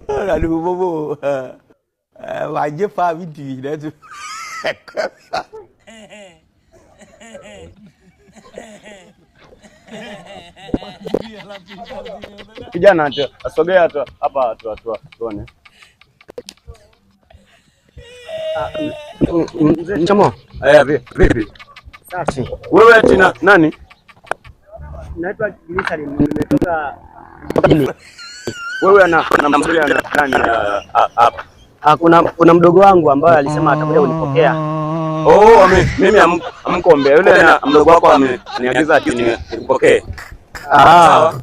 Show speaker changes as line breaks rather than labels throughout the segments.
Aduh bobo. Wajib fa video dah tu.
Kijana asogea tu hapa tuone.
Mchamo.
Vipi?
Safi.
Wewe tina nani?
Naitwa Gilisa, nimetoka
Wewe na mzee nani hapa?
Kuna mdogo wangu ambaye alisema atakuja kunipokea.
Oh, mimi amkombea yule na mdogo wako ameniagiza ati nikupokee.
Sawa.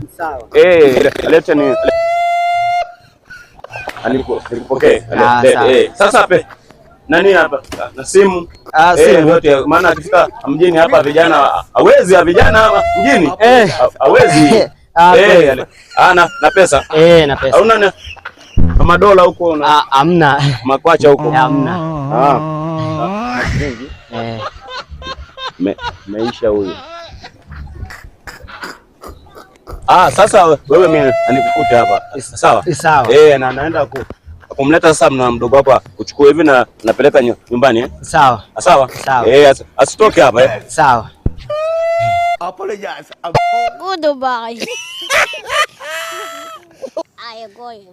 Leta ni alikupokee. Sasa pe nani hapa na simu yote, maana akifika mjini hapa vijana hawezi vijana mjini hawezi na pesa
na pesa
hauna madola huko na
hamna
makwacha huko
hamna
shilingi meisha huyo. Sasa wewe mimi anikukute hapa sawa
sawa
na naenda kumleta sasa na mdogo wako uchukue hivi na napeleka nyumbani
sawa
sawa asitoke hapa
sawa.
Apologize.
Goodbye. I am going.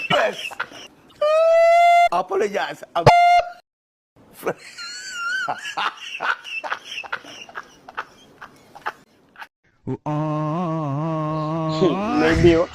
Yes. Apologize.
Naibiwa.